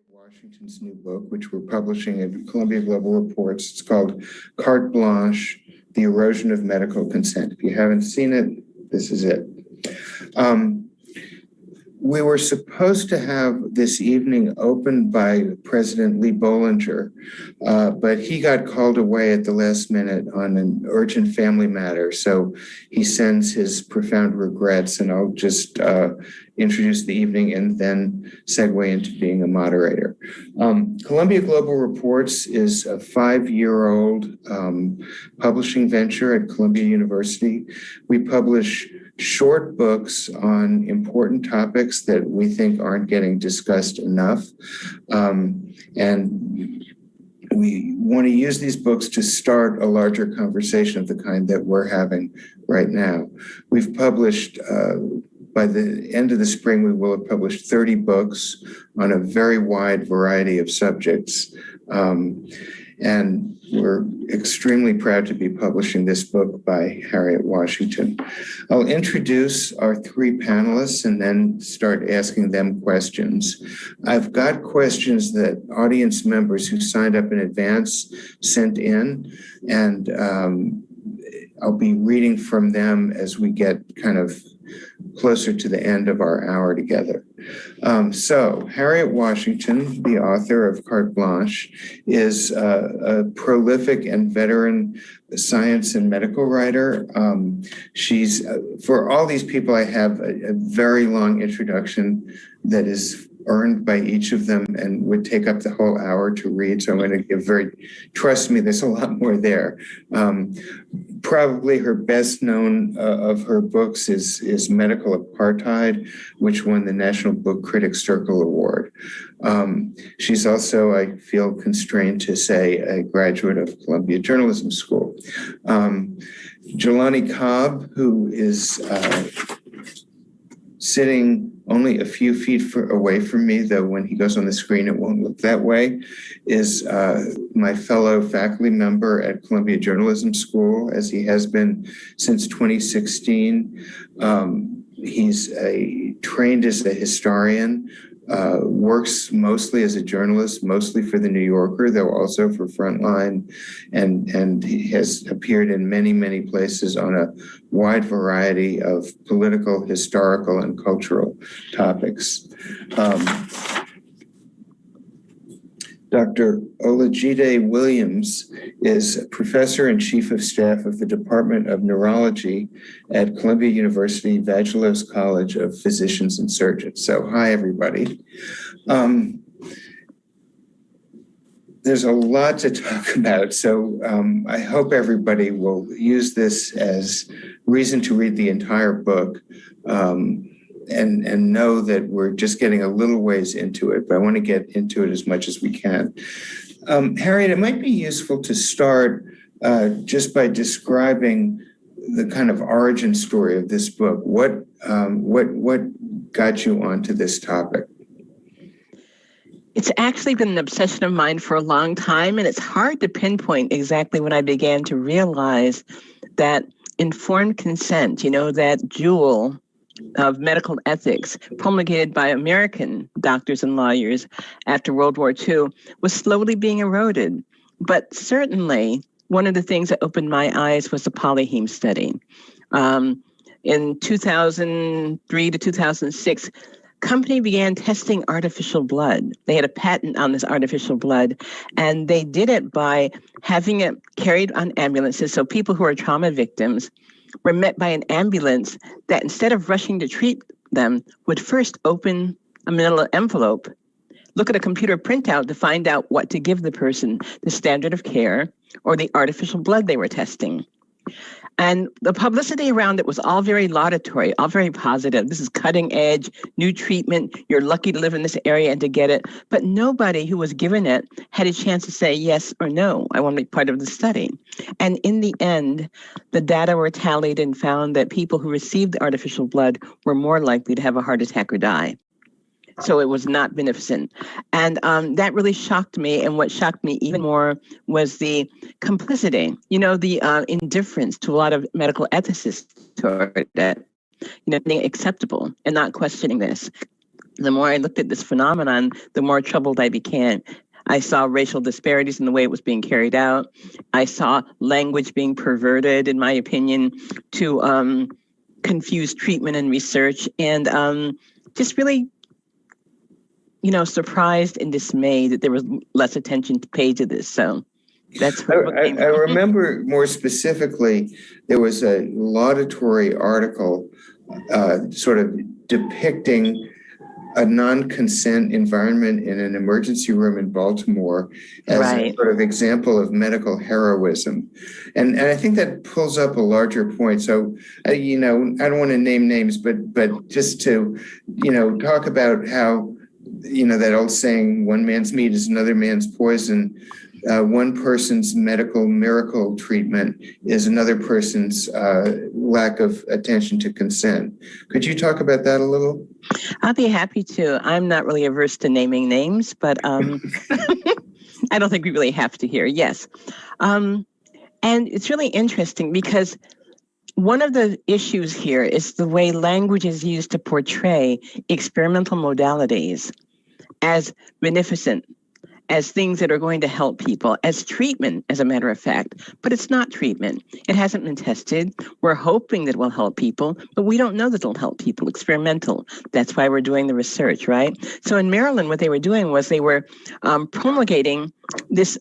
Washington's new book, which we're publishing at Columbia Global Reports. It's called Carte Blanche, The Erosion of Medical Consent. If you haven't seen it, this is it. We were supposed to have this evening opened by President Lee Bollinger, but he got called away at the last minute on an urgent family matter. So he sends his profound regrets, and I'll just introduce the evening and then segue into being a moderator. Columbia Global Reports is a 5-year-old publishing venture at Columbia University. We publish short books on important topics that we think aren't getting discussed enough. And we want to use these books to start a larger conversation of the kind that we're having right now. We've published, by the end of the spring, we will have published 30 books on a very wide variety of subjects. And we're extremely proud to be publishing this book by Harriet Washington. I'll introduce our 3 panelists and then start asking them questions. I've got questions that audience members who signed up in advance sent in, and I'll be reading from them as we get kind of closer to the end of our hour together. So Harriet Washington, the author of Carte Blanche, is a prolific and veteran science and medical writer. She's, for all these people, I have a very long introduction that is earned by each of them and would take up the whole hour to read. So I'm going to give trust me, there's a lot more there. Probably her best known of her books is Medical Apartheid, which won the National Book Critics Circle Award. She's also, I feel constrained to say, a graduate of Columbia Journalism School. Jelani Cobb, who is sitting only a few feet away from me, though when he goes on the screen, it won't look that way, is my fellow faculty member at Columbia Journalism School, as he has been since 2016. He's trained as a historian, works mostly as a journalist, mostly for The New Yorker, though also for Frontline, and he has appeared in many, many places on a wide variety of political, historical, and cultural topics. Dr. Olajide Williams is professor and chief of staff of the Department of Neurology at Columbia University Vagelos College of Physicians and Surgeons. So hi, everybody. There's a lot to talk about, so I hope everybody will use this as reason to read the entire book. And know that we're just getting a little ways into it, but I want to get into it as much as we can. Harriet, it might be useful to start just by describing the kind of origin story of this book. What got you onto this topic? It's actually been an obsession of mine for a long time, and it's hard to pinpoint exactly when I began to realize that informed consent, that jewel of medical ethics promulgated by American doctors and lawyers after World War II was slowly being eroded. But certainly, one of the things that opened my eyes was the Palihim Study. In 2003 to 2006, company began testing artificial blood. They had a patent on this artificial blood, and they did it by having it carried on ambulances. So people who are trauma victims were met by an ambulance that, instead of rushing to treat them, would first open a manila envelope, look at a computer printout to find out what to give the person, the standard of care or the artificial blood they were testing. And the publicity around it was all very laudatory, all very positive. This is cutting edge, new treatment. You're lucky to live in this area and to get it. But nobody who was given it had a chance to say yes or no. I want to be part of the study. And in the end, the data were tallied and found that people who received the artificial blood were more likely to have a heart attack or die. So it was not beneficent. And that really shocked me. And what shocked me even more was the complicity, the indifference to a lot of medical ethicists toward that, being acceptable and not questioning this. the more I looked at this phenomenon, the more troubled I became. I saw racial disparities in the way it was being carried out. I saw language being perverted, in my opinion, to confuse treatment and research, and just really, surprised and dismayed that there was less attention paid to this. So that's where it came I from. remember more specifically, there was a laudatory article sort of depicting a non-consent environment in an emergency room in Baltimore as Right. a sort of example of medical heroism. And I think that pulls up a larger point. So, I don't want to name names, but just to, talk about how, that old saying, one man's meat is another man's poison. One person's medical miracle treatment is another person's lack of attention to consent. Could you talk about that a little? I'll be happy to. I'm not really averse to naming names, but I don't think we really have to here. Yes. And it's really interesting because one of the issues here is the way language is used to portray experimental modalities as beneficent, as things that are going to help people, as treatment, as a matter of fact. But it's not treatment. It hasn't been tested. We're hoping that it will help people, but we don't know that it'll help people. Experimental. That's why we're doing the research, right? So in Maryland, what they were doing was they were promulgating this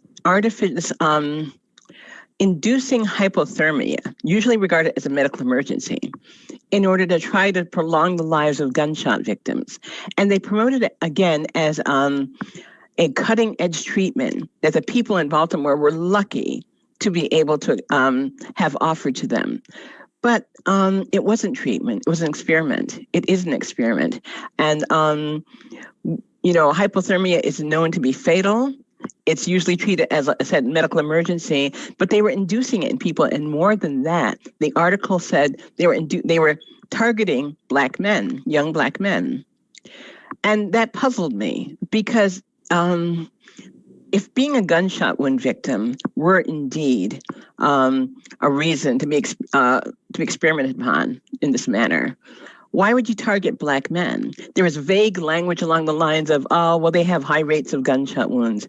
inducing hypothermia, usually regarded as a medical emergency, in order to try to prolong the lives of gunshot victims. And they promoted it again as a cutting-edge treatment that the people in Baltimore were lucky to be able to have offered to them. But it wasn't treatment. It was an experiment. It is an experiment. And, hypothermia is known to be fatal. It's usually treated as, I said, medical emergency, but they were inducing it in people. And more than that, the article said they were targeting Black men, young Black men. And that puzzled me because if being a gunshot wound victim were indeed a reason to be experimented upon in this manner, why would you target Black men? There was vague language along the lines of, they have high rates of gunshot wounds.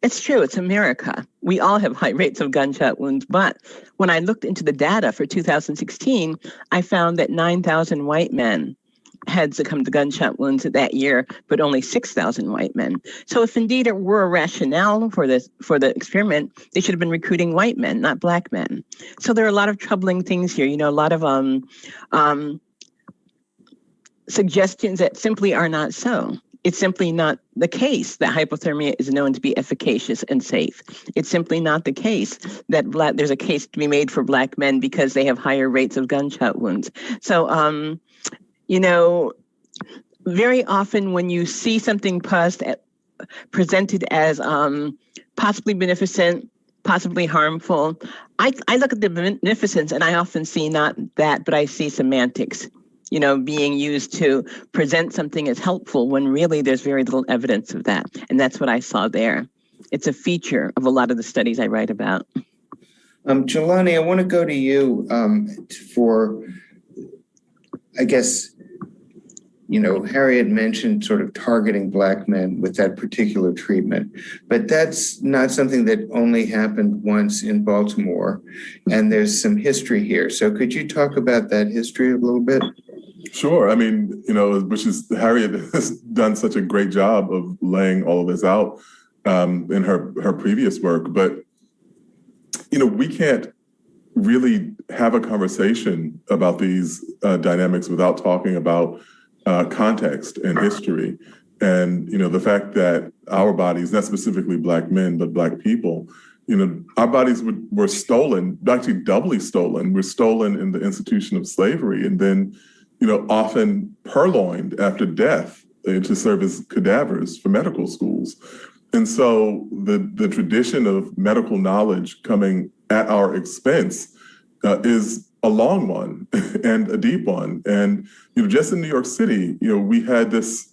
It's true, it's America. We all have high rates of gunshot wounds. But when I looked into the data for 2016, I found that 9,000 white men had succumbed to gunshot wounds that year, but only 6,000 white men. So if indeed it were a rationale for the experiment, they should have been recruiting white men, not Black men. So there are a lot of troubling things here, a lot of suggestions that simply are not so. It's simply not the case that hypothermia is known to be efficacious and safe. It's simply not the case that there's a case to be made for Black men because they have higher rates of gunshot wounds. So, very often when you see something presented as possibly beneficent, possibly harmful, I look at the beneficence and I often see not that, but I see semantics, being used to present something as helpful when really there's very little evidence of that. And that's what I saw there. It's a feature of a lot of the studies I write about. Jelani, I want to go to you for, I guess, Harriet mentioned sort of targeting Black men with that particular treatment, but that's not something that only happened once in Baltimore, and there's some history here. So could you talk about that history a little bit? Sure. I mean, Harriet has done such a great job of laying all of this out in her previous work, but, we can't really have a conversation about these dynamics without talking about context and history. And, the fact that our bodies, not specifically Black men, but Black people, our bodies were stolen, actually doubly stolen. We're stolen in the institution of slavery and then, often purloined after death to serve as cadavers for medical schools. And so the tradition of medical knowledge coming at our expense is a long one and a deep one. And, just in New York City, we had this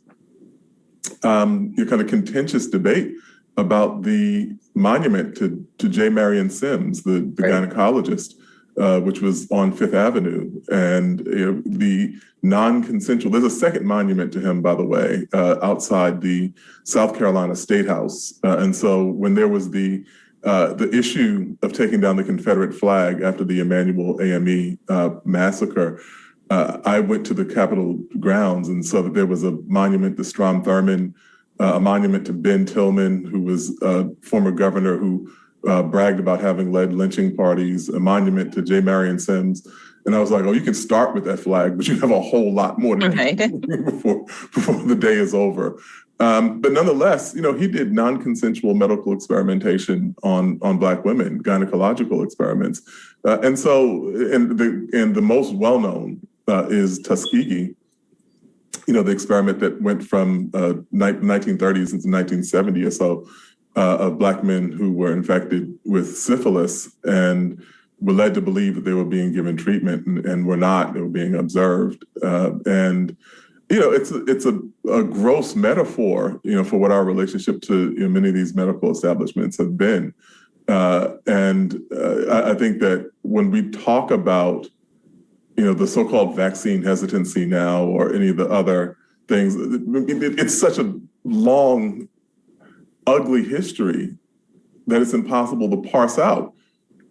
kind of contentious debate about the monument to J. Marion Sims, the right. gynecologist, which was on Fifth Avenue. And the non-consensual, there's a second monument to him, by the way, outside the South Carolina State House. And so when there was the issue of taking down the Confederate flag after the Emanuel AME massacre, I went to the Capitol grounds and saw that there was a monument to Strom Thurmond, a monument to Ben Tillman, who was a former governor who bragged about having led lynching parties, a monument to J. Marion Sims. And I was like, oh, you can start with that flag, but you have a whole lot more to do before the day is over. But nonetheless, he did non-consensual medical experimentation on Black women, gynecological experiments. And the most well-known is Tuskegee, the experiment that went from 1930s into 1970 or so, of Black men who were infected with syphilis and were led to believe that they were being given treatment and were not. They were being observed. It's a gross metaphor, for what our relationship to many of these medical establishments have been. I think that when we talk about, the so-called vaccine hesitancy now or any of the other things, it's such a long, ugly history that it's impossible to parse out,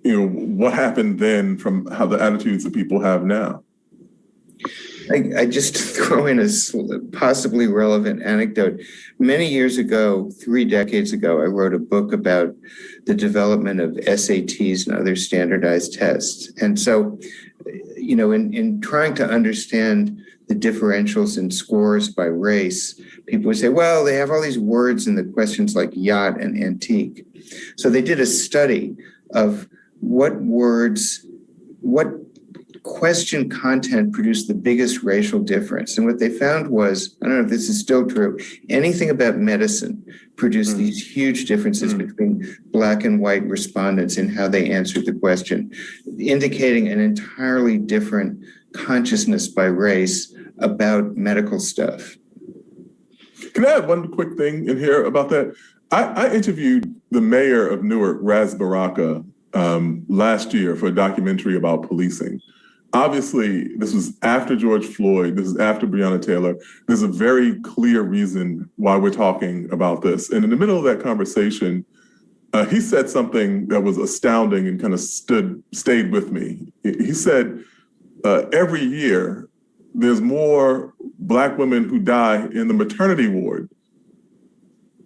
what happened then from how the attitudes that people have now. I just throw in a possibly relevant anecdote. Many years ago, 3 decades ago, I wrote a book about the development of SATs and other standardized tests. And so, in trying to understand the differentials in scores by race, people would say, well, they have all these words in the questions like yacht and antique. So they did a study of what question content produced the biggest racial difference. And what they found was, I don't know if this is still true, anything about medicine produced these huge differences between Black and white respondents in how they answered the question, indicating an entirely different consciousness by race about medical stuff. Can I add one quick thing in here about that? I interviewed the mayor of Newark, Raz Baraka, last year for a documentary about policing. Obviously, this was after George Floyd. This is after Breonna Taylor. There's a very clear reason why we're talking about this. And in the middle of that conversation, he said something that was astounding and kind of stayed with me. He said, every year, there's more Black women who die in the maternity ward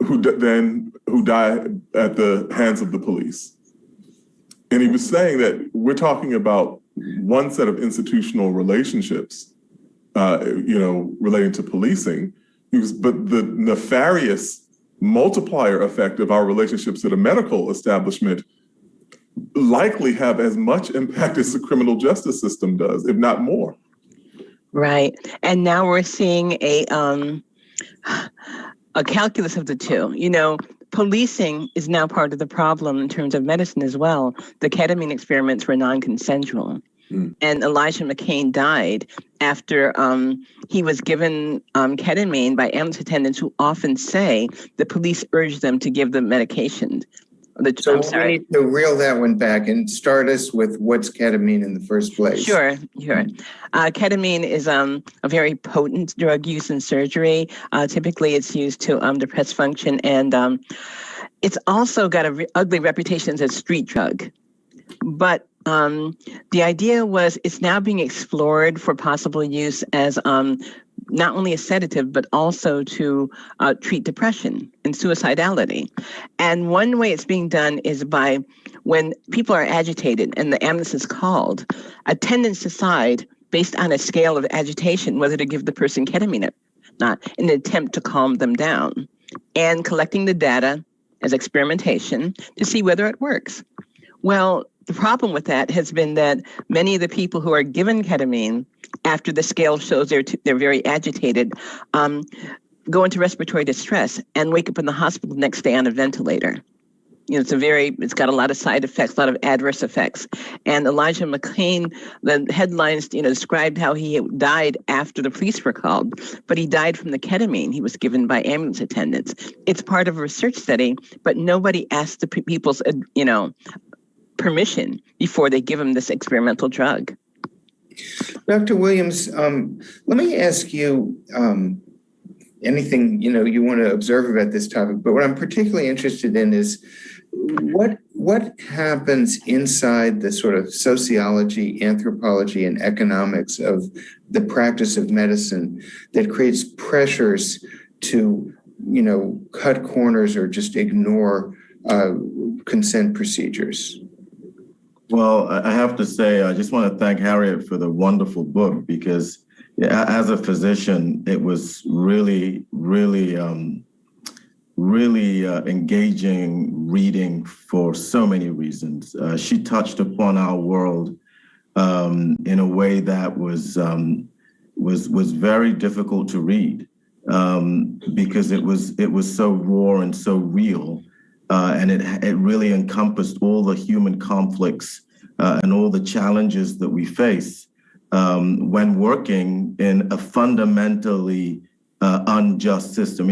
than who die at the hands of the police. And he was saying that we're talking about one set of institutional relationships, relating to policing, but the nefarious multiplier effect of our relationships to the medical establishment likely have as much impact as the criminal justice system does, if not more. Right. And now we're seeing a calculus of the two. Policing is now part of the problem in terms of medicine as well. The ketamine experiments were non-consensual. And Elijah McCain died after he was given ketamine by ambulance attendants who often say the police urged them to give them medication. So we need to reel that one back and start us with what's ketamine in the first place. Sure. Ketamine is a very potent drug used in surgery. Typically, it's used to depress function, and it's also got an ugly reputation as a street drug. But the idea was it's now being explored for possible use as not only a sedative, but also to treat depression and suicidality. And one way it's being done is by when people are agitated and the ambulance is called, attendants decide based on a scale of agitation whether to give the person ketamine or not in an attempt to calm them down, and collecting the data as experimentation to see whether it works. Well, the problem with that has been that many of the people who are given ketamine after the scale shows they're very agitated, go into respiratory distress and wake up in the hospital the next day on a ventilator. It's got a lot of side effects, a lot of adverse effects. And Elijah McCain, the headlines, described how he died after the police were called, but he died from the ketamine he was given by ambulance attendants. It's part of a research study, but nobody asked the people's, permission before they give them this experimental drug. Dr. Williams, let me ask you anything you want to observe about this topic. But what I'm particularly interested in is what happens inside the sort of sociology, anthropology, and economics of the practice of medicine that creates pressures to, cut corners or just ignore consent procedures. Well, I have to say, I just want to thank Harriet for the wonderful book, because as a physician, it was really engaging reading for so many reasons. She touched upon our world in a way that was very difficult to read because it was so raw and so real. And it really encompassed all the human conflicts and all the challenges that we face when working in a fundamentally unjust system.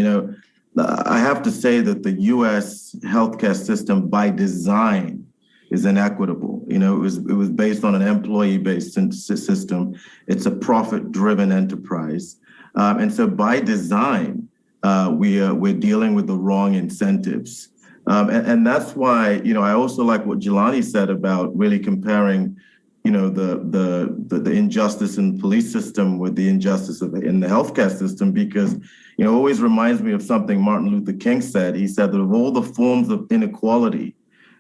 I have to say that the U.S. healthcare system by design is inequitable. It was based on an employee-based system. It's a profit-driven enterprise. And so by design, we're dealing with the wrong incentives. And that's why, I also like what Jelani said about really comparing, the injustice in the police system with the injustice in the healthcare system, because, it always reminds me of something Martin Luther King said. He said that of all the forms of inequality,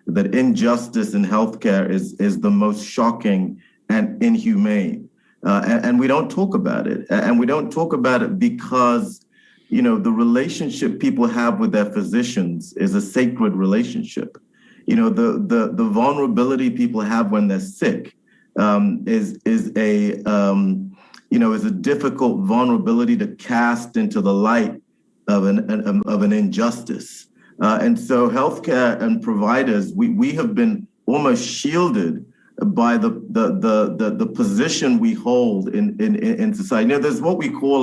that injustice in healthcare is the most shocking and inhumane. And we don't talk about it. And we don't talk about it because the relationship people have with their physicians is a sacred relationship. The vulnerability people have when they're sick is a difficult vulnerability to cast into the light of an injustice. And so healthcare and providers, we have been almost shielded by the position we hold in society. There's what we call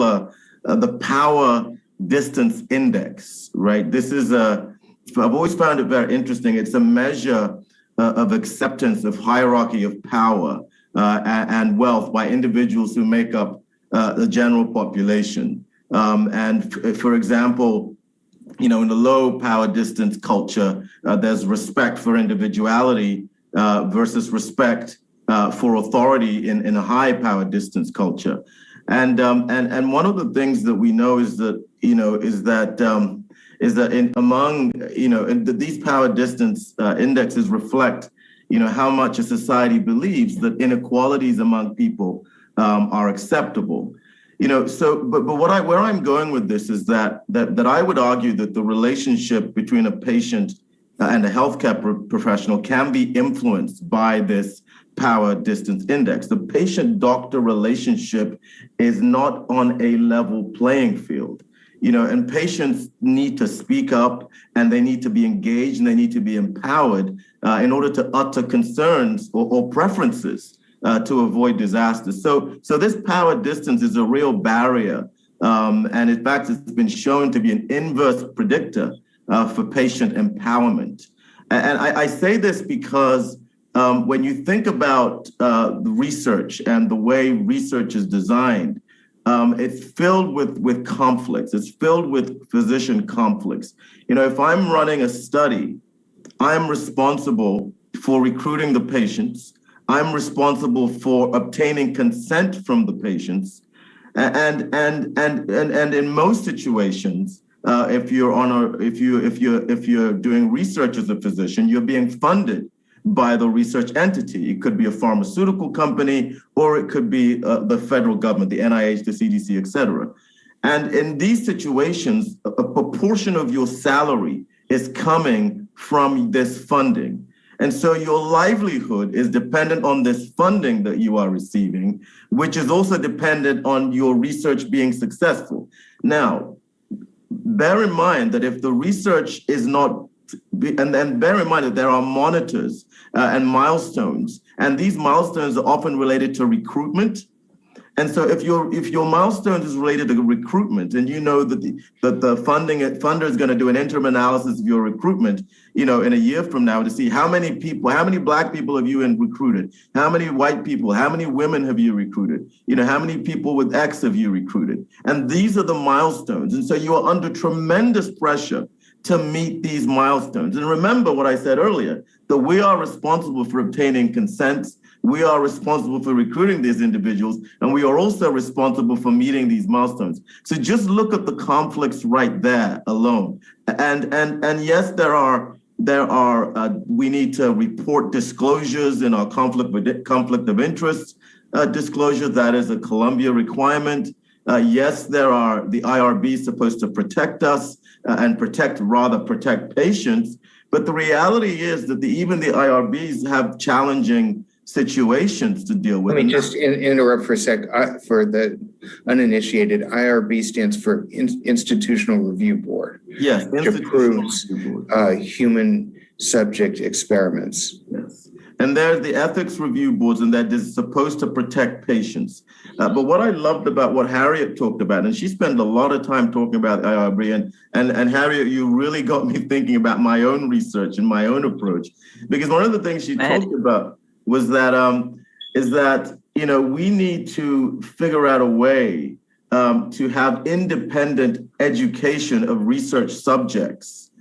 the power distance index, right? This is I've always found it very interesting. It's a measure of acceptance of hierarchy of power and wealth by individuals who make up the general population. And for example, in the low power distance culture, there's respect for individuality versus respect for authority in a high power distance culture. And one of the things that we know is that these power distance indexes reflect how much a society believes that inequalities among people are acceptable. But where I'm going with this is that I would argue that the relationship between a patient and a healthcare professional can be influenced by this power distance index. The patient-doctor relationship is not on a level playing field. And patients need to speak up, and they need to be engaged, and they need to be empowered in order to utter concerns or preferences to avoid disaster. So this power distance is a real barrier. And in fact, it's been shown to be an inverse predictor for patient empowerment. And I say this because when you think about the research and the way research is designed, it's filled with conflicts. It's filled with physician conflicts. If I'm running a study, I'm responsible for recruiting the patients. I'm responsible for obtaining consent from the patients. And in most situations, if you're doing research as a physician, you're being funded by the research entity. It could be a pharmaceutical company, or it could be the federal government, the NIH, the CDC, et cetera. And in these situations, a proportion of your salary is coming from this funding. And so your livelihood is dependent on this funding that you are receiving, which is also dependent on your research being successful. Now, bear in mind that if the research is not, and bear in mind that there are monitors and milestones, and these milestones are often related to recruitment And so if your milestone is related to recruitment, and you know that the funder is going to do an interim analysis of your recruitment, in a year from now to see how many Black people have you recruited, how many white people, how many women have you recruited, how many people with X have you recruited, and these are the milestones. And so you are under tremendous pressure to meet these milestones. And remember what I said earlier, that we are responsible for obtaining consent. We are responsible for recruiting these individuals, and we are also responsible for meeting these milestones. So just look at the conflicts right there alone. And yes, we need to report disclosures in our conflict of interest disclosure. That is a Columbia requirement. Yes, the IRB is supposed to protect us and protect patients. But the reality is that even the IRBs have challenging situations to deal with. Let me just interrupt for a sec. For the uninitiated, IRB stands for Institutional Review Board. Yes, which approves human subject experiments. Yes. And there's the ethics review boards, and that is supposed to protect patients. But what I loved about what Harriet talked about, and she spent a lot of time talking about IRB, and Harriet, you really got me thinking about my own research and my own approach, because one of the things she talked about was that we need to figure out a way to have independent education of research subjects.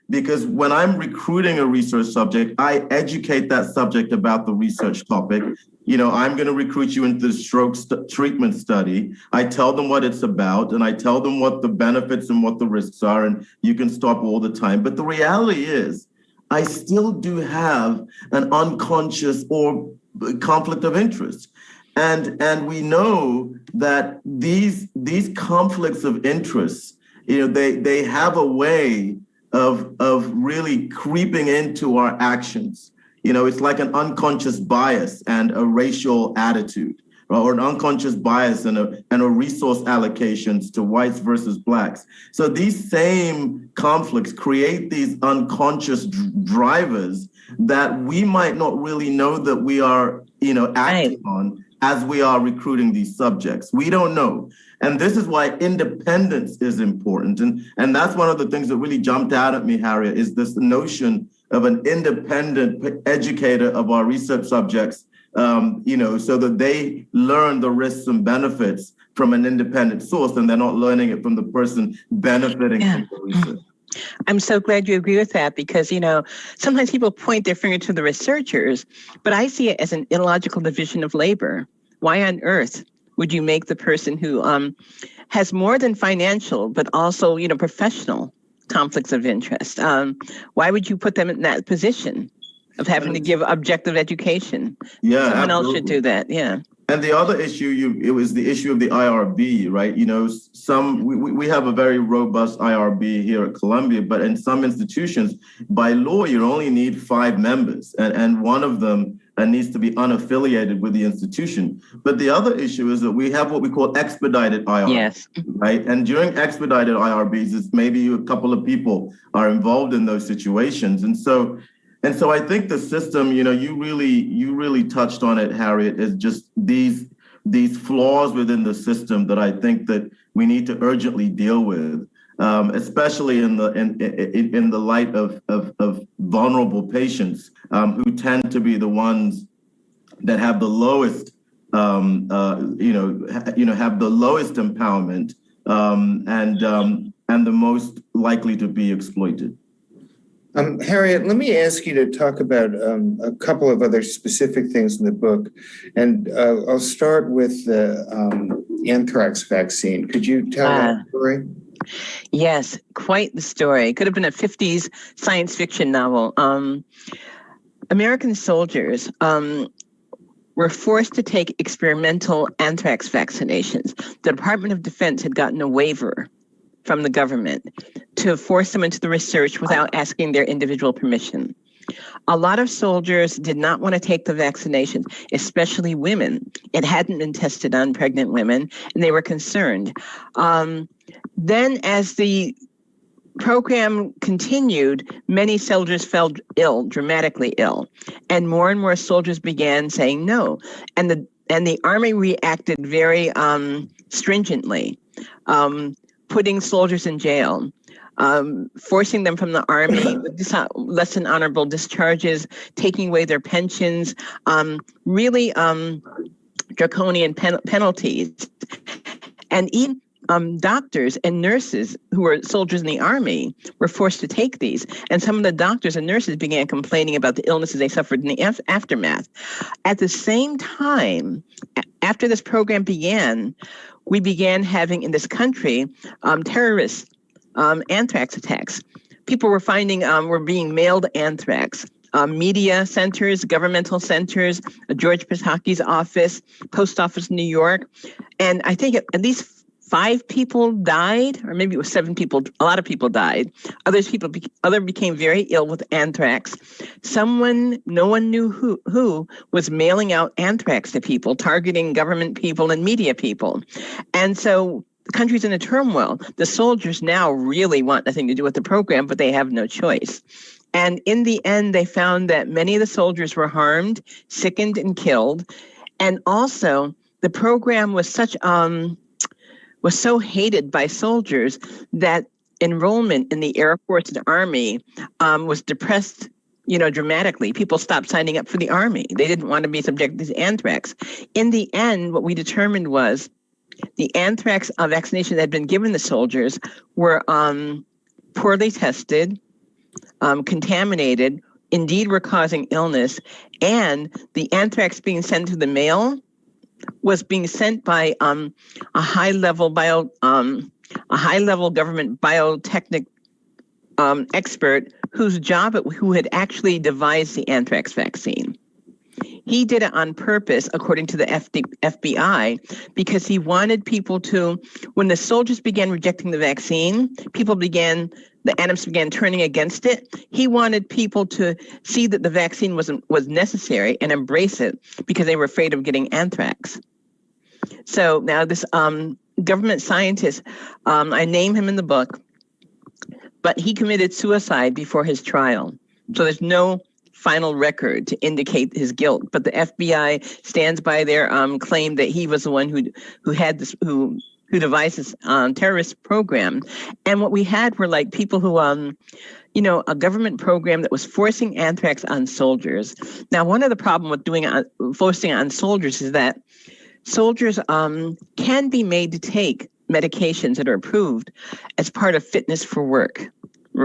Because when I'm recruiting a research subject, I educate that subject about the research topic. I'm going to recruit you into the stroke treatment study. I tell them what it's about, and I tell them what the benefits and what the risks are, and you can stop all the time. But the reality is, I still do have an unconscious or conflict of interest. And we know that these conflicts of interest, they have a way of really creeping into our actions. It's like an unconscious bias and a racial attitude, or an unconscious bias and a resource allocations to whites versus Blacks. So these same conflicts create these unconscious drivers that we might not really know that we are, acting on as we are recruiting these subjects. We don't know. And this is why independence is important. And that's one of the things that really jumped out at me, Harriet, is this notion of an independent educator of our research subjects, so that they learn the risks and benefits from an independent source, and they're not learning it from the person benefiting from the research. I'm so glad you agree with that, because, sometimes people point their finger to the researchers, but I see it as an illogical division of labor. Why on earth would you make the person who has more than financial, but also, professional conflicts of interest? Why would you put them in that position of having to give objective education? Yeah, someone absolutely. else should do that. Yeah. And the other issue, it was the issue of the IRB, right? We have a very robust IRB here at Columbia, but in some institutions, by law, you only need 5 members, and one of them needs to be unaffiliated with the institution. But the other issue is that we have what we call expedited IRBs, yes, right? And during expedited IRBs, it's maybe a couple of people are involved in those situations. And so I think the system, you really touched on it, Harriet, is just these flaws within the system that I think that we need to urgently deal with, especially in the light of vulnerable patients who tend to be the ones that have the lowest, have the lowest empowerment and the most likely to be exploited. Harriet, let me ask you to talk about a couple of other specific things in the book. And I'll start with the anthrax vaccine. Could you tell that story? Yes, quite the story. Could have been a 50s science fiction novel. American soldiers were forced to take experimental anthrax vaccinations. The Department of Defense had gotten a waiver from the government to force them into the research without asking their individual permission. A lot of soldiers did not want to take the vaccinations, especially women. It hadn't been tested on pregnant women, and they were concerned. Then as the program continued, many soldiers fell ill, dramatically ill, and more soldiers began saying no. And And the Army reacted very stringently, putting soldiers in jail, forcing them from the Army with less than honorable discharges, taking away their pensions, really draconian penalties. And even doctors and nurses who were soldiers in the Army were forced to take these. And some of the doctors and nurses began complaining about the illnesses they suffered in the aftermath. At the same time, after this program began, we began having in this country terrorist anthrax attacks. People were were being mailed anthrax. Media centers, governmental centers, George Pataki's office, post office in New York. And I think at least 5 people died, or maybe it was 7 people. A lot of people died. Others became very ill with anthrax. No one knew who was mailing out anthrax to people, targeting government people and media people. And so the country's in a turmoil. The soldiers now really want nothing to do with the program, but they have no choice. And in the end, they found that many of the soldiers were harmed, sickened, and killed. And also, the program was so hated by soldiers that enrollment in the Air Force and Army was depressed, dramatically. People stopped signing up for the Army. They didn't want to be subjected to anthrax. In the end, what we determined was the anthrax vaccination that had been given to soldiers were poorly tested, contaminated, indeed were causing illness, and the anthrax being sent through the mail was being sent by a high-level government biotechnic expert who had actually devised the anthrax vaccine. He did it on purpose, according to the FBI, because he wanted people to, when the soldiers began rejecting the vaccine, the animals began turning against it. He wanted people to see that the vaccine was necessary and embrace it because they were afraid of getting anthrax. So now this government scientist, I name him in the book, but he committed suicide before his trial. So there's no final record to indicate his guilt, but the FBI stands by their claim that he was the one who devised this terrorist program. And what we had were like people who, a government program that was forcing anthrax on soldiers. Now, one of the problems with forcing on soldiers is that soldiers can be made to take medications that are approved as part of fitness for work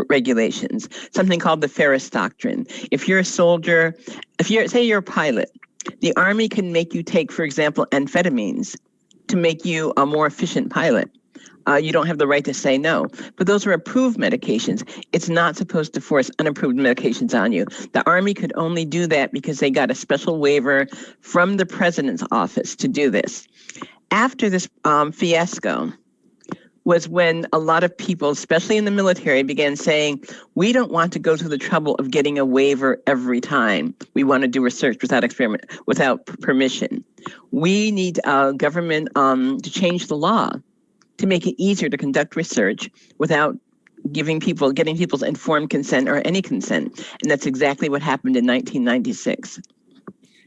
regulations, something called the Ferris Doctrine. If you're a soldier, say you're a pilot, the Army can make you take, for example, amphetamines to make you a more efficient pilot. You don't have the right to say no, but those are approved medications. It's not supposed to force unapproved medications on you. The Army could only do that because they got a special waiver from the president's office to do this. After this fiasco was when a lot of people, especially in the military, began saying, we don't want to go through the trouble of getting a waiver every time we want to do research without permission. We need government to change the law to make it easier to conduct research without getting people's informed consent or any consent. And that's exactly what happened in 1996.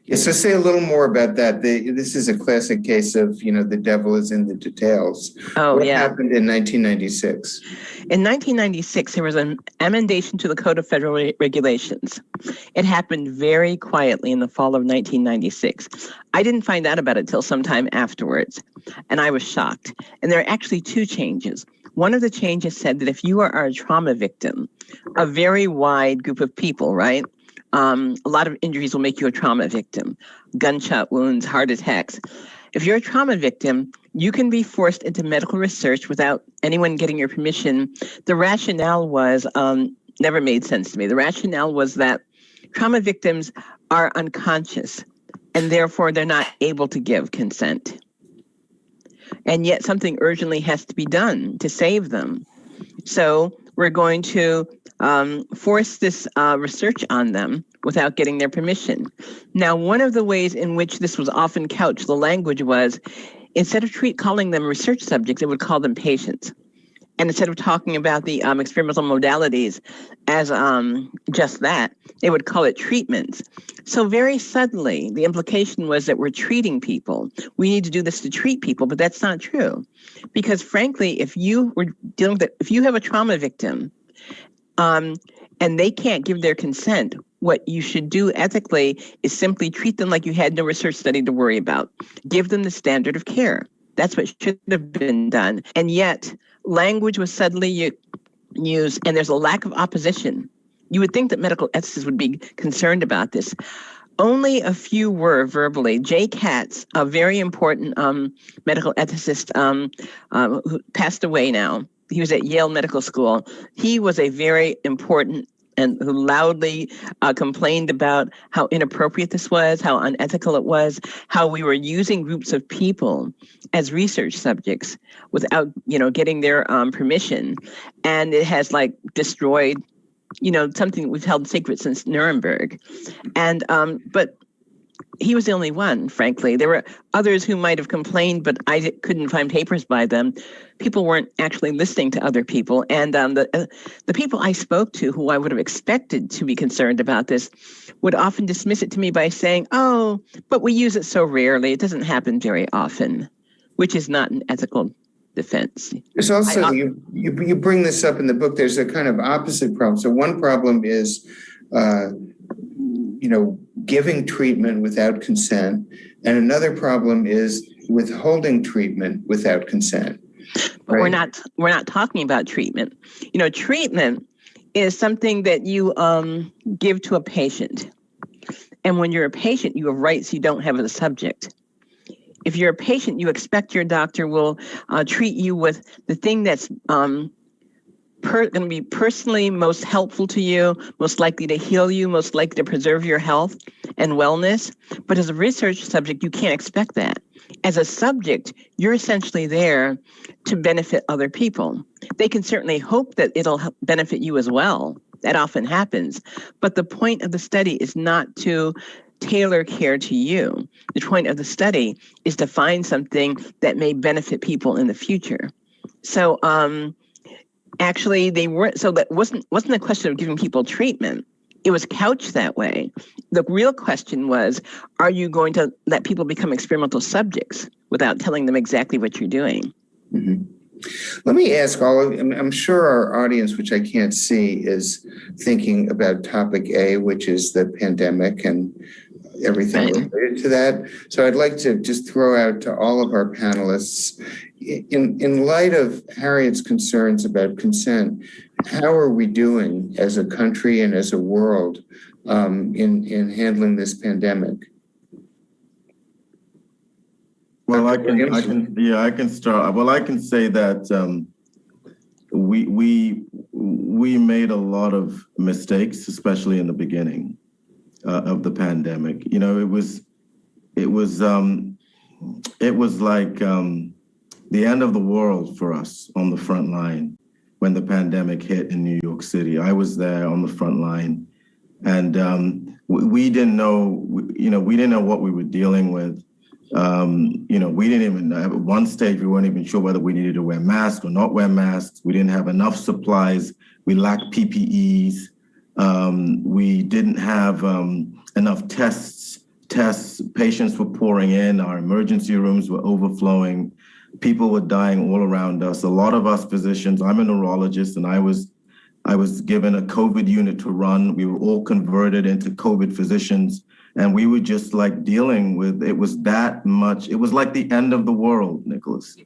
Yeah, so say a little more about that. This is a classic case of, the devil is in the details. What happened in 1996? In 1996, there was an amendation to the Code of Federal Regulations. It happened very quietly in the fall of 1996. I didn't find out about it till sometime afterwards, and I was shocked. And there are actually 2 changes. One of the changes said that if you are a trauma victim, a very wide group of people, right? A lot of injuries will make you a trauma victim, gunshot wounds, heart attacks. If you're a trauma victim, you can be forced into medical research without anyone getting your permission. The rationale was, never made sense to me. The rationale was that trauma victims are unconscious and therefore they're not able to give consent. And yet something urgently has to be done to save them. So we're going to force this research on them without getting their permission. Now, one of the ways in which this was often couched, the language was, instead of calling them research subjects, it would call them patients. And instead of talking about the experimental modalities as just that, they would call it treatments. So very suddenly, the implication was that we're treating people. We need to do this to treat people, but that's not true. Because frankly, if you were dealing with it, if you have a trauma victim and they can't give their consent, what you should do ethically is simply treat them like you had no research study to worry about. Give them the standard of care. That's what should have been done. And yet, language was suddenly used, and there's a lack of opposition. You would think that medical ethicists would be concerned about this. Only a few were verbally. Jay Katz, a very important medical ethicist who passed away now. He was at Yale Medical School. He was a very important and who loudly complained about how inappropriate this was, how unethical it was, how we were using groups of people as research subjects without, getting their permission. And it has destroyed, something we've held sacred since Nuremberg. And, but he was the only one, frankly. There were others who might have complained, but I couldn't find papers by them. People weren't actually listening to other people. And the people I spoke to, who I would have expected to be concerned about this, would often dismiss it to me by saying, oh, but we use it so rarely. It doesn't happen very often, which is not an ethical defense. There's also, you bring this up in the book, there's a kind of opposite problem. So one problem is, giving treatment without consent. And another problem is withholding treatment without consent. But we're not talking about treatment. Treatment is something that you give to a patient. And when you're a patient, you have rights you don't have as a subject. If you're a patient, you expect your doctor will treat you with the thing that's going to be personally most helpful to you, most likely to heal you, most likely to preserve your health and wellness. But as a research subject, you can't expect that. As a subject, you're essentially there to benefit other people. They can certainly hope that it'll benefit you as well. That often happens. But the point of the study is not to tailor care to you. The point of the study is to find something that may benefit people in the future. So, actually, they weren't. So that wasn't a question of giving people treatment. It was couched that way. The real question was, are you going to let people become experimental subjects without telling them exactly what you're doing? Mm-hmm. Let me ask I'm sure our audience, which I can't see, is thinking about topic A, which is the pandemic and everything related to that. So I'd like to just throw out to all of our panelists, in light of Harriet's concerns about consent, how are we doing as a country and as a world in handling this pandemic? Well, I can start. Well, I can say that we made a lot of mistakes, especially in the beginning of the pandemic. It was like the end of the world for us on the front line when the pandemic hit in New York City. I was there on the front line, and we didn't know. We didn't know what we were dealing with. We didn't even, at one stage, we weren't even sure whether we needed to wear masks or not wear masks. We didn't have enough supplies. We lacked PPEs. We didn't have enough tests. Patients were pouring in. Our emergency rooms were overflowing. People were dying all around us. A lot of us physicians, I'm a neurologist, and I was given a COVID unit to run. We were all converted into COVID physicians. And we were just dealing with, it was that much. It was like the end of the world, Nicholas.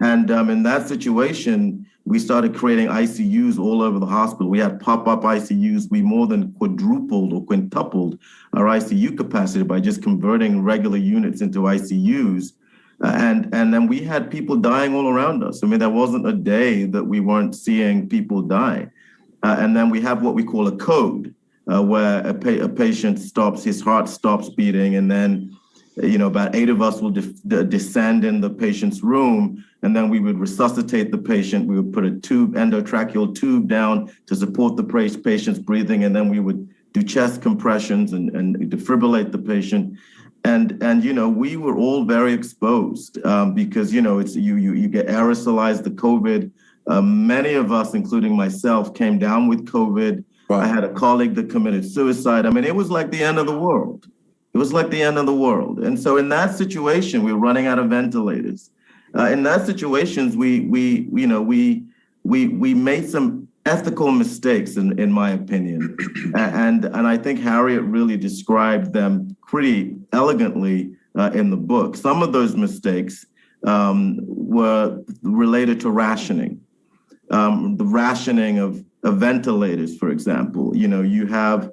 And in that situation, we started creating ICUs all over the hospital. We had pop-up ICUs. We more than quadrupled or quintupled our ICU capacity by just converting regular units into ICUs. And then we had people dying all around us. I mean, there wasn't a day that we weren't seeing people die. And then we have what we call a code. Where a patient stops, his heart stops beating, and then, about 8 of us will descend in the patient's room, and then we would resuscitate the patient. We would put a endotracheal tube down to support the patient's breathing, and then we would do chest compressions and defibrillate the patient. And we were all very exposed because, it's you get aerosolized the COVID Many of us, including myself, came down with COVID. Wow. I had a colleague that committed suicide. I mean, it was like the end of the world. It was like the end of the world. And so in that situation, we were running out of ventilators. In that situation, we made some ethical mistakes, in my opinion. And I think Harriet really described them pretty elegantly in the book. Some of those mistakes were related to rationing. The rationing of ventilators, for example. You have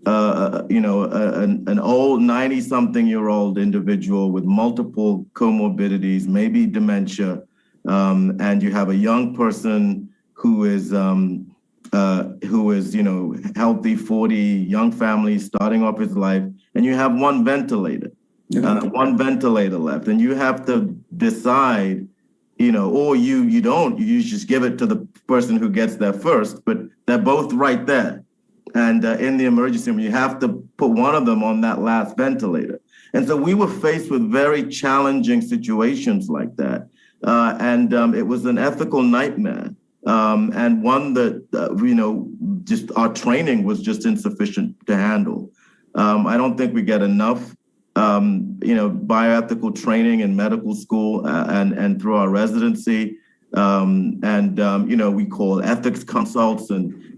an old 90-something-year-old individual with multiple comorbidities, maybe dementia, and you have a young person who is healthy, 40, young family, starting off his life, and you have one ventilator left, and you have to decide, or you don't, you just give it to the person who gets there first, but they're both right there. And in the emergency room, you have to put one of them on that last ventilator. And so we were faced with very challenging situations like that. And it was an ethical nightmare. And one that, just our training was just insufficient to handle. I don't think we get enough, bioethical training in medical school and through our residency. We call ethics consults.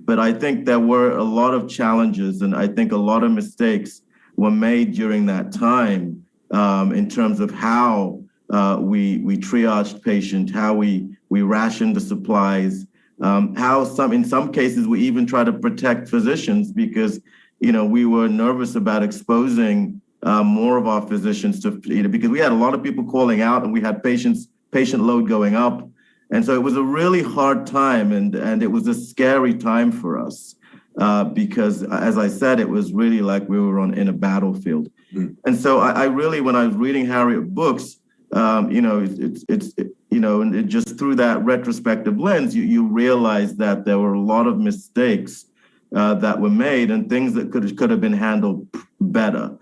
But I think there were a lot of challenges, and I think a lot of mistakes were made during that time in terms of how we triaged patients, how we rationed the supplies, how in some cases we even try to protect physicians because we were nervous about exposing more of our physicians to because we had a lot of people calling out and we had patient load going up. And so it was a really hard time, and it was a scary time for us because, as I said, it was really like we were in a battlefield. Mm. And so I really, when I was reading Harriet books, it's just through that retrospective lens, you realize that there were a lot of mistakes that were made and things that could have been handled better.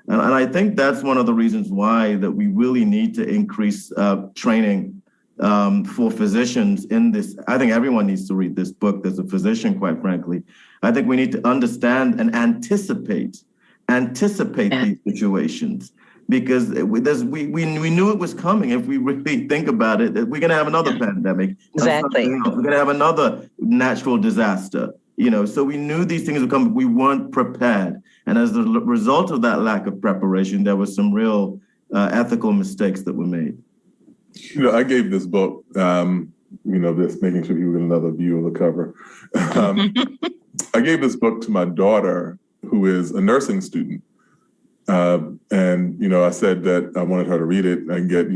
And I think that's one of the reasons why that we really need to increase training for physicians in this. I think everyone needs to read this book as a physician, quite frankly. I think we need to understand and anticipate these situations because we knew it was coming. If we really think about it, we're going to have another pandemic. Exactly. We're going to have another natural disaster. So we knew these things would come, but we weren't prepared. And as a result of that lack of preparation, there were some real ethical mistakes that were made. I gave this book, just making sure people get another view of the cover. I gave this book to my daughter, who is a nursing student. And I said that I wanted her to read it and get,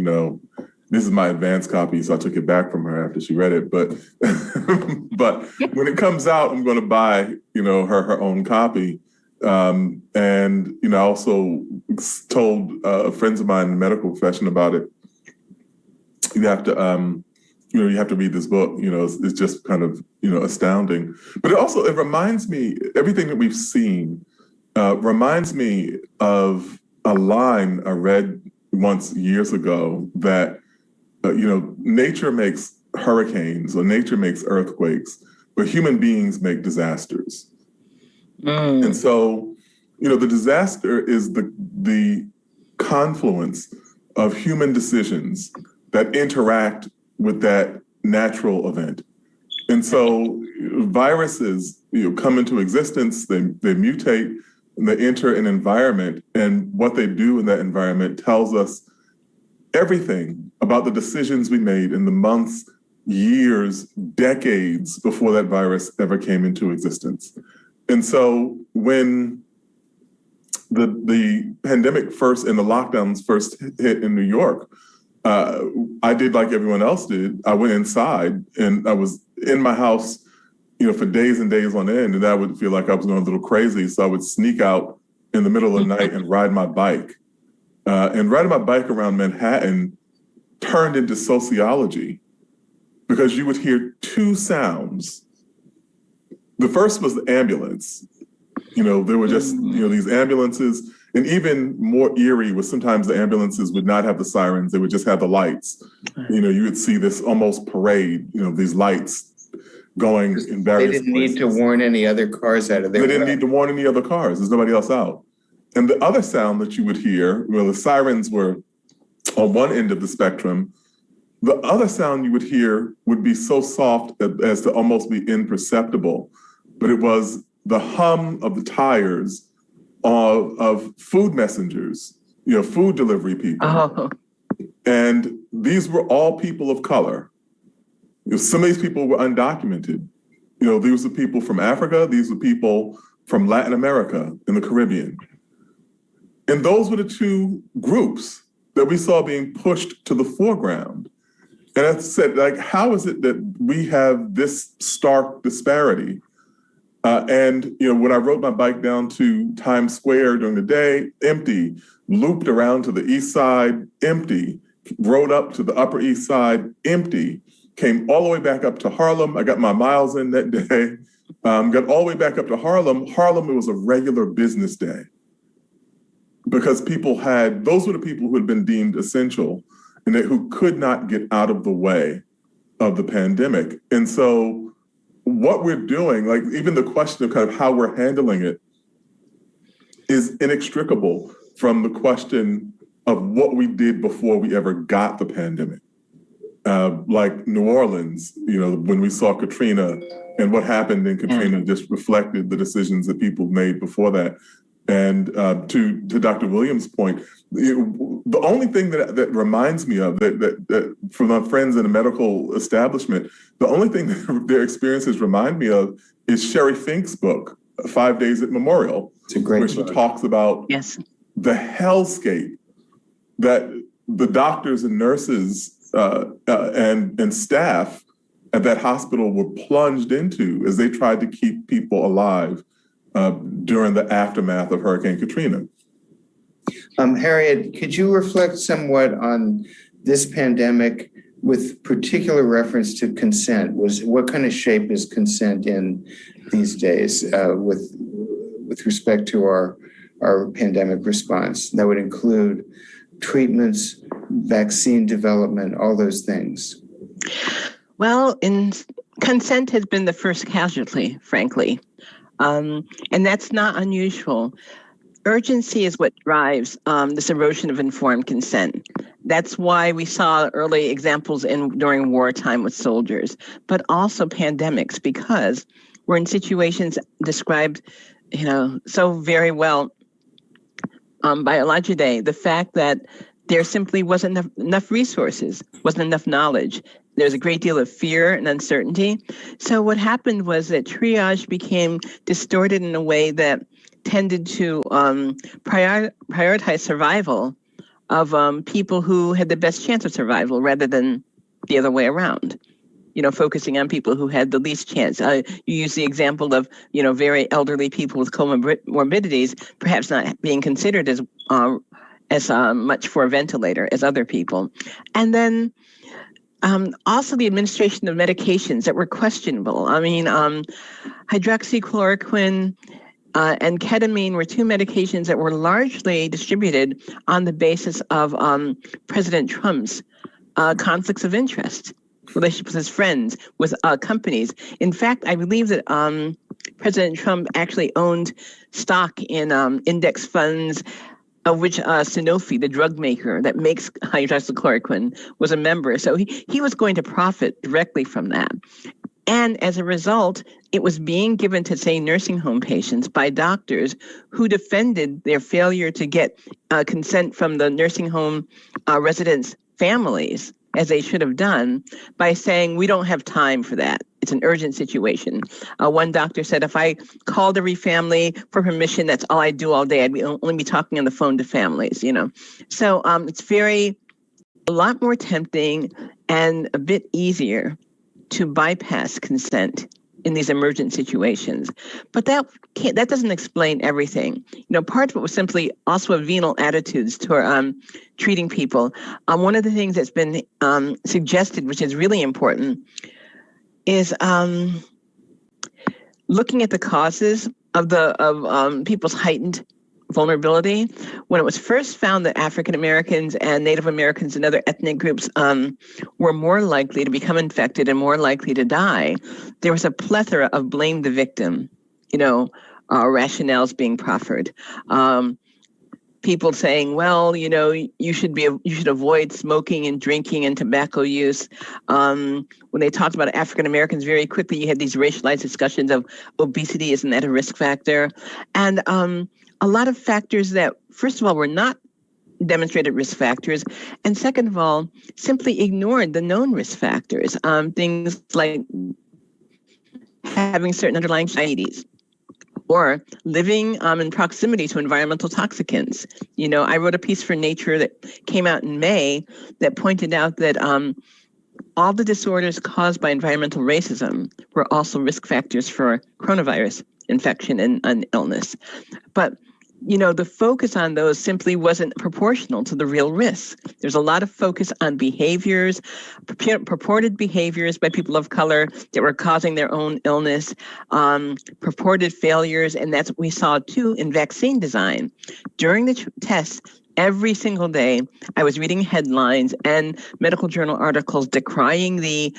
this is my advanced copy, so I took it back from her after she read it. But but when it comes out, I'm going to buy, her own copy. And, I also told friends of mine in the medical profession about it. You have to, you have to read this book. It's just kind of, astounding. But it reminds me, everything that we've seen reminds me of a line I read once years ago that, nature makes hurricanes or nature makes earthquakes, but human beings make disasters. Mm. And so, the disaster is the confluence of human decisions that interact with that natural event. And so viruses, come into existence, they mutate, and they enter an environment, and what they do in that environment tells us everything about the decisions we made in the months, years, decades before that virus ever came into existence. And so when the pandemic first and the lockdowns first hit in New York, I did like everyone else did. I went inside and I was in my house, for days and days on end, and I would feel like I was going a little crazy. So I would sneak out in the middle of the night and ride my bike. And riding my bike around Manhattan turned into sociology because you would hear two sounds. The first was the ambulance. There were just, these ambulances, And even more eerie was sometimes the ambulances would not have the sirens, they would just have the lights. You would see this almost parade, these lights going in various They didn't places. need to warn any other cars out of their way. They didn't need to warn any other cars. There's nobody else out. And the other sound that you would hear, the sirens were on one end of the spectrum. The other sound you would hear would be so soft as to almost be imperceptible, but it was the hum of the tires of food messengers, food delivery people. Oh. And these were all people of color. Some of these people were undocumented. These were people from Africa. These were people from Latin America and the Caribbean. And those were the two groups that we saw being pushed to the foreground. And I said, how is it that we have this stark disparity? And when I rode my bike down to Times Square during the day, empty, looped around to the east side, empty, rode up to the Upper East Side, empty, came all the way back up to Harlem. I got my miles in that day, got all the way back up to Harlem. Harlem, it was a regular business day because those were the people who had been deemed essential and who could not get out of the way of the pandemic. And so what we're doing, even the question of kind of how we're handling it is inextricable from the question of what we did before we ever got the pandemic. Like New Orleans, when we saw Katrina and what happened in Katrina just reflected the decisions that people made before that. And to Dr. Williams' point, the only thing that reminds me of that from my friends in the medical establishment, the only thing that their experiences remind me of is Sherry Fink's book, 5 Days at Memorial. It's a great where book. She talks about the hellscape that the doctors and nurses and staff at that hospital were plunged into as they tried to keep people alive during the aftermath of Hurricane Katrina. Harriet, could you reflect somewhat on this pandemic with particular reference to consent? What kind of shape is consent in these days with respect to our pandemic response? That would include treatments, vaccine development, all those things. Well, consent has been the first casualty, frankly. And that's not unusual. Urgency is what drives this erosion of informed consent. That's why we saw early examples during wartime with soldiers, but also pandemics, because we're in situations described, so very well by Olajide, the fact that there simply wasn't enough resources, wasn't enough knowledge. There's a great deal of fear and uncertainty. So what happened was that triage became distorted in a way that tended to prioritize survival of people who had the best chance of survival rather than the other way around, focusing on people who had the least chance. You use the example of, very elderly people with comorbidities, perhaps not being considered as much for a ventilator as other people. And then also the administration of medications that were questionable. Hydroxychloroquine and ketamine were two medications that were largely distributed on the basis of President Trump's conflicts of interest, relationship with his friends, with companies. In fact, I believe that President Trump actually owned stock in index funds, of which Sanofi, the drug maker that makes hydroxychloroquine, was a member. So he was going to profit directly from that. And as a result, it was being given to, say, nursing home patients by doctors who defended their failure to get consent from the nursing home residents' families, as they should have done, by saying, we don't have time for that. It's an urgent situation. One doctor said, if I called every family for permission, that's all I do all day. I'd only be talking on the phone to families, So it's a lot more tempting and a bit easier to bypass consent in these emergent situations. But that doesn't explain everything. Part of it was simply also venal attitudes toward treating people. One of the things that's been suggested, which is really important, is looking at the causes of people's heightened vulnerability. When it was first found that African Americans and Native Americans and other ethnic groups were more likely to become infected and more likely to die, there was a plethora of blame the victim, rationales being proffered. People saying, well, you should avoid smoking and drinking and tobacco use. When they talked about African Americans, very quickly you had these racialized discussions of obesity, isn't that a risk factor? And a lot of factors that, first of all, were not demonstrated risk factors, and second of all, simply ignored the known risk factors. Things like having certain underlying diabetes, or living in proximity to environmental toxicants. I wrote a piece for Nature that came out in May that pointed out that all the disorders caused by environmental racism were also risk factors for coronavirus infection and illness. But the focus on those simply wasn't proportional to the real risks. There's a lot of focus on behaviors, purported behaviors by people of color that were causing their own illness, purported failures, and that's what we saw too in vaccine design. During the tests, every single day, I was reading headlines and medical journal articles decrying the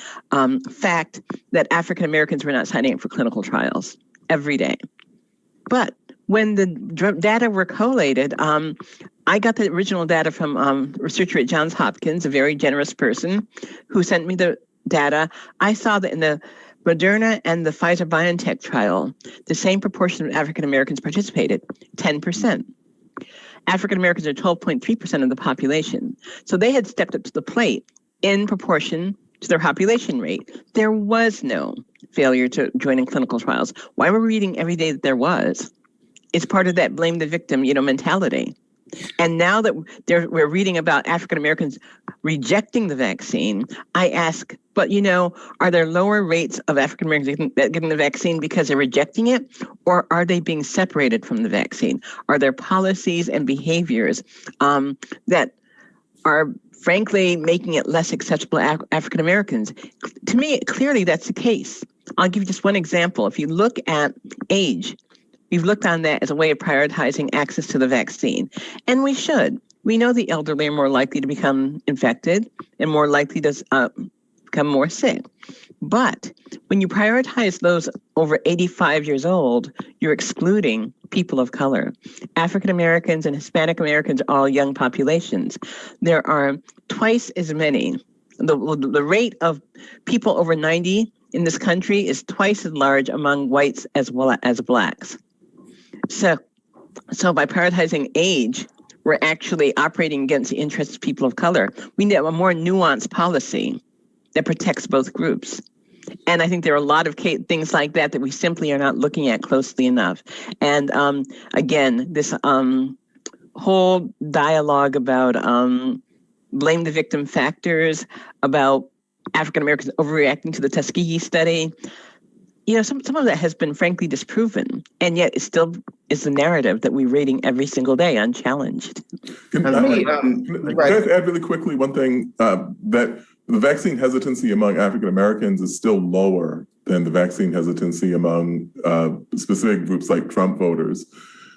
fact that African Americans were not signing up for clinical trials every day. But when the data were collated, I got the original data from a researcher at Johns Hopkins, a very generous person who sent me the data. I saw that in the Moderna and the Pfizer-BioNTech trial, the same proportion of African Americans participated, 10%. African Americans are 12.3% of the population. So they had stepped up to the plate in proportion to their population rate. There was no failure to join in clinical trials. Why were we reading every day that there was? It's part of that blame the victim, mentality. And now that we're reading about African Americans rejecting the vaccine, I ask, but are there lower rates of African Americans getting the vaccine because they're rejecting it, or are they being separated from the vaccine? Are there policies and behaviors that are frankly making it less accessible to African Americans? To me, clearly that's the case. I'll give you just one example. If you look at age, we've looked on that as a way of prioritizing access to the vaccine. And we should. We know the elderly are more likely to become infected and more likely to become more sick. But when you prioritize those over 85 years old, you're excluding people of color. African Americans and Hispanic Americans are all young populations. There are twice as many. The rate of people over 90 in this country is twice as large among whites as well as blacks. So by prioritizing age, we're actually operating against the interests of people of color. We need a more nuanced policy that protects both groups. And I think there are a lot of things like that we simply are not looking at closely enough. And again, this whole dialogue about blame the victim factors, about African Americans overreacting to the Tuskegee study, some of that has been frankly disproven, and yet it still is the narrative that we're reading every single day unchallenged. Can I add really quickly one thing, that the vaccine hesitancy among African Americans is still lower than the vaccine hesitancy among specific groups like Trump voters.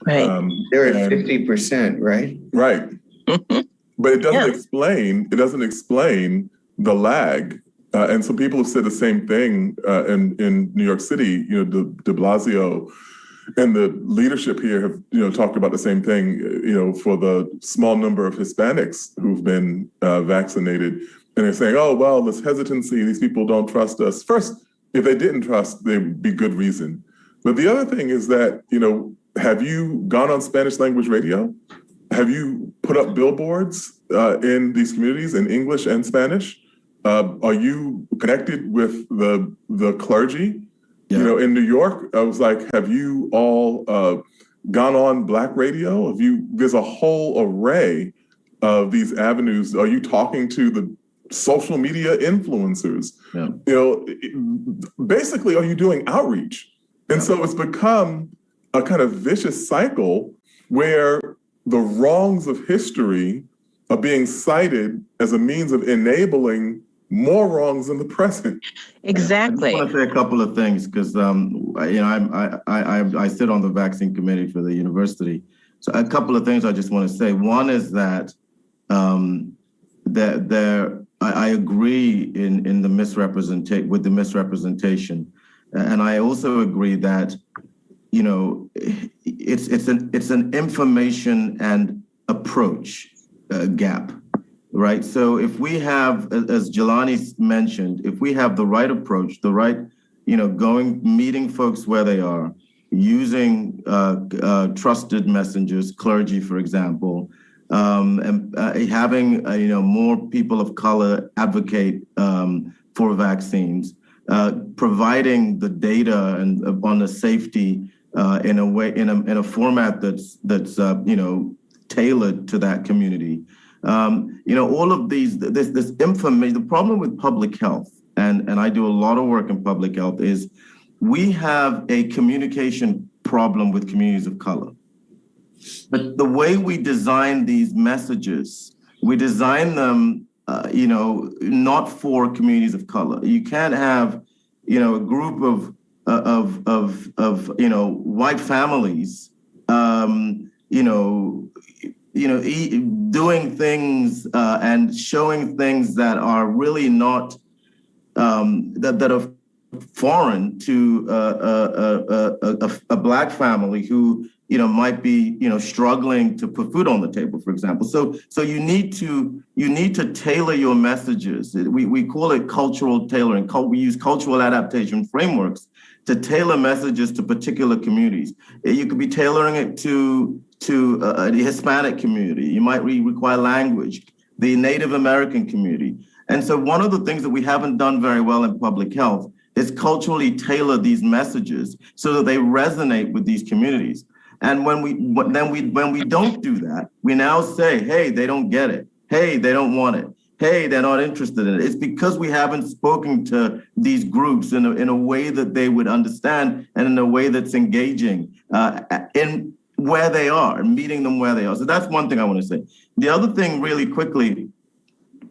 Right. They're at 50%, right? Right. But it doesn't explain the lag. And so people have said the same thing in New York City. De Blasio and the leadership here have talked about the same thing. For the small number of Hispanics who've been vaccinated, and they're saying, "Oh well, this hesitancy. These people don't trust us." First, if they didn't trust, there'd be good reason. But the other thing is that have you gone on Spanish language radio? Have you put up billboards in these communities in English and Spanish? Are you connected with the clergy? Yeah. In New York, I was like, have you all gone on Black radio? There's a whole array of these avenues. Are you talking to the social media influencers? Yeah. Basically, are you doing outreach? And so it's become a kind of vicious cycle where the wrongs of history are being cited as a means of enabling more wrongs in the present. Exactly. I want to say a couple of things because I sit on the vaccine committee for the university. So a couple of things I just want to say. One is that I agree in the misrepresentation, and I also agree that it's an information and approach gap, right? So if we have, as Jelani mentioned, if we have the right approach, the right, meeting folks where they are, using trusted messengers, clergy, for example, and having more people of color advocate for vaccines, providing the data and on the safety in a way, in a format that's tailored to that community. All of these, this information. The problem with public health, and I do a lot of work in public health, is we have a communication problem with communities of color. But the way we design these messages, we design them, not for communities of color. You can't have, a group of white families, doing things and showing things that are really not that are foreign to a Black family who might be struggling to put food on the table, for example. So you need to tailor your messages. We call it cultural tailoring. We use cultural adaptation frameworks to tailor messages to particular communities. You could be tailoring it to the Hispanic community. You might require language, the Native American community. And so one of the things that we haven't done very well in public health is culturally tailor these messages so that they resonate with these communities. And when we don't do that, we now say, hey, they don't get it. Hey, they don't want it. Hey, they're not interested in it. It's because we haven't spoken to these groups in a way that they would understand and in a way that's engaging in where they are and meeting them where they are. So that's one thing I want to say. The other thing really quickly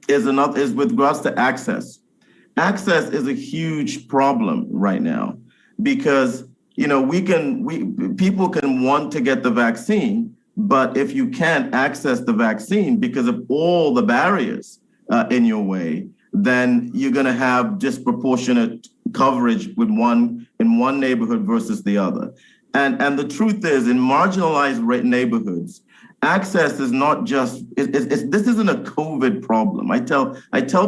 is with regards to access. Access is a huge problem right now because people can want to get the vaccine, but if you can't access the vaccine because of all the barriers in your way, then you're going to have disproportionate coverage in one neighborhood versus the other. And the truth is, in marginalized neighborhoods, access is not just, this isn't a COVID problem. I tell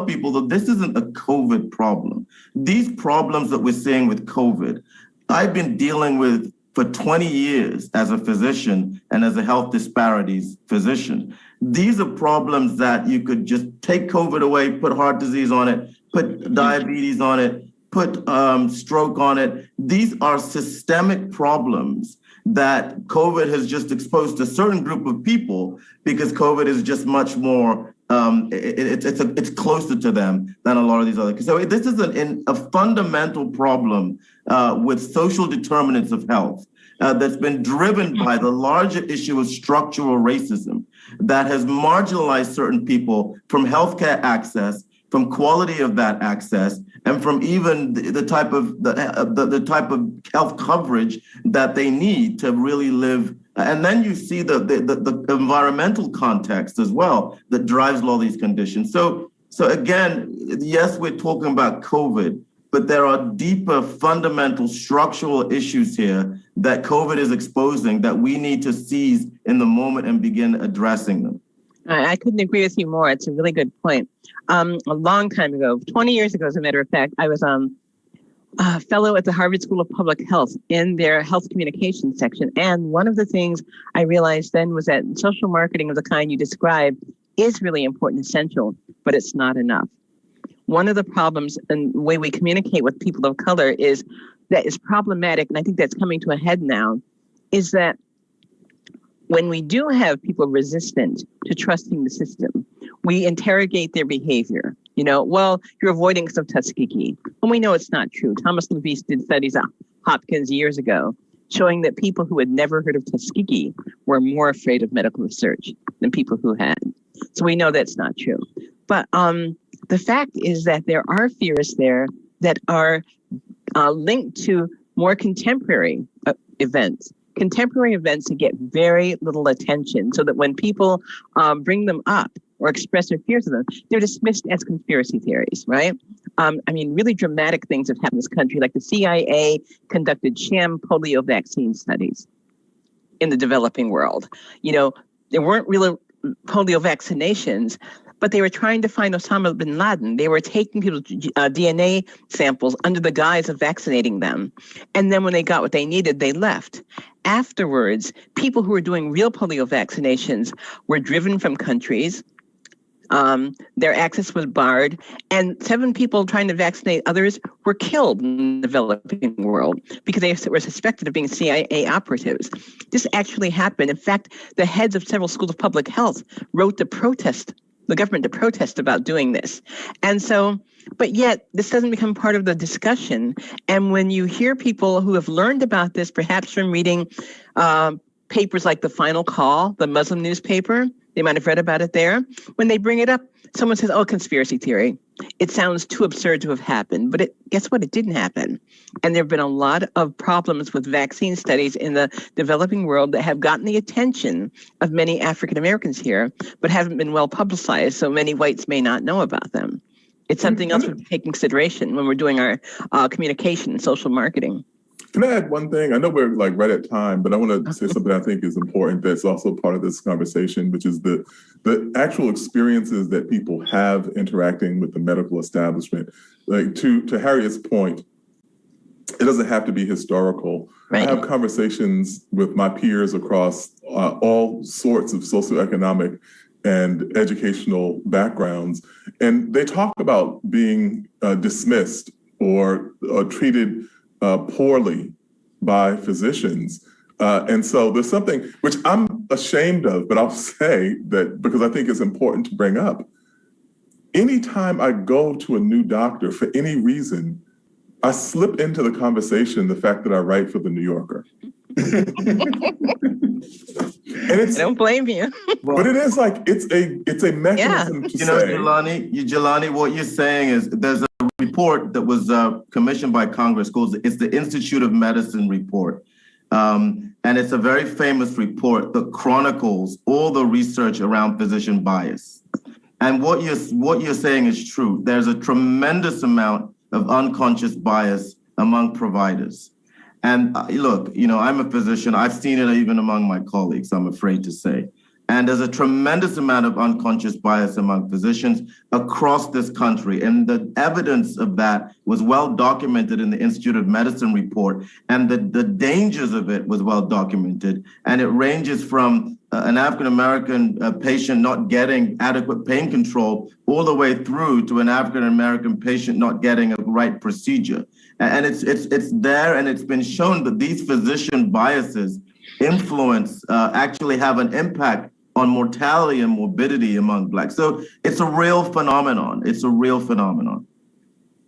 people that this isn't a COVID problem. These problems that we're seeing with COVID, I've been dealing with for 20 years as a physician and as a health disparities physician. These are problems that you could just take COVID away, put heart disease on it, put diabetes on it, put stroke on it. These are systemic problems that COVID has just exposed to a certain group of people because COVID is just much more, it's closer to them than a lot of these other. So this is a fundamental problem with social determinants of health that's been driven by the larger issue of structural racism that has marginalized certain people from healthcare access, from quality of that access, and from even the type of health coverage that they need to really live. And then you see the environmental context as well that drives a lot of these conditions. So again, yes, we're talking about COVID, but there are deeper fundamental structural issues here that COVID is exposing that we need to seize in the moment and begin addressing them. I couldn't agree with you more. It's a really good point. A long time ago, 20 years ago, as a matter of fact, I was a fellow at the Harvard School of Public Health in their health communication section. And one of the things I realized then was that social marketing of the kind you described is really important, essential, but it's not enough. One of the problems in the way we communicate with people of color is problematic, and I think that's coming to a head now, is that when we do have people resistant to trusting the system, we interrogate their behavior. Well, you're avoiding some Tuskegee. And we know it's not true. Thomas Levis did studies at Hopkins years ago showing that people who had never heard of Tuskegee were more afraid of medical research than people who had. So we know that's not true. But the fact is that there are fears there that are linked to more contemporary events. contemporary events that get very little attention, so that when people bring them up or express their fears of them, they're dismissed as conspiracy theories, right? I mean, really dramatic things have happened in this country, like the CIA conducted sham polio vaccine studies in the developing world. You know, there weren't really polio vaccinations, but they were trying to find Osama bin Laden. They were taking people's DNA samples under the guise of vaccinating them. And then when they got what they needed, they left. Afterwards, people who were doing real polio vaccinations were driven from countries. Their access was barred, and 7 people trying to vaccinate others were killed in the developing world because they were suspected of being CIA operatives. This actually happened. In fact, the heads of several schools of public health wrote the government to protest about doing this. And so, but yet this doesn't become part of the discussion. And when you hear people who have learned about this, perhaps from reading papers like The Final Call, the Muslim newspaper, they might have read about it there. When they bring it up, someone says, oh, conspiracy theory. It sounds too absurd to have happened, but guess what? It didn't happen. And there have been a lot of problems with vaccine studies in the developing world that have gotten the attention of many African Americans here, but haven't been well publicized, so many whites may not know about them. It's something else we take consideration when we're doing our communication and social marketing. Can I add one thing? I know we're like right at time, but I want to say something I think is important that's also part of this conversation, which is the actual experiences that people have interacting with the medical establishment. Like to Harriet's point, it doesn't have to be historical. Right. I have conversations with my peers across all sorts of socioeconomic and educational backgrounds, and they talk about being dismissed or treated poorly by physicians. And so there's something which I'm ashamed of, but I'll say that because I think it's important to bring up. Anytime I go to a new doctor for any reason, I slip into the conversation the fact that I write for the New Yorker. And I don't blame you. But it is like, it's a mechanism to say. Jelani, what you're saying is there's a report that was commissioned by Congress called it's the Institute of Medicine report. And it's a very famous report that chronicles all the research around physician bias. And what you're saying is true. There's a tremendous amount of unconscious bias among providers. And look, I'm a physician. I've seen it even among my colleagues, I'm afraid to say. And there's a tremendous amount of unconscious bias among physicians across this country. And the evidence of that was well documented in the Institute of Medicine report. And the dangers of it was well documented. And it ranges from an African-American patient not getting adequate pain control all the way through to an African-American patient not getting a right procedure. And it's there, and it's been shown that these physician biases influence actually have an impact on mortality and morbidity among Blacks. So it's a real phenomenon.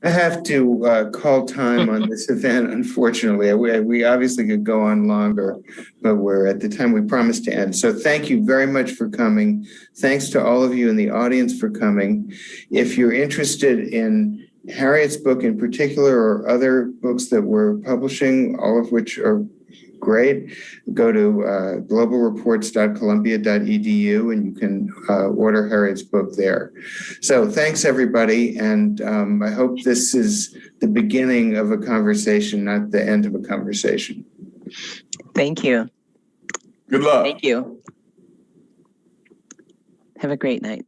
I have to call time on this event, unfortunately. We obviously could go on longer, but we're at the time we promised to end. So thank you very much for coming. Thanks to all of you in the audience for coming. If you're interested in Harriet's book in particular or other books that we're publishing, all of which are great, go to globalreports.columbia.edu and you can order Harriet's book there. So thanks, everybody. And I hope this is the beginning of a conversation, not the end of a conversation. Thank you. Good luck. Thank you. Have a great night.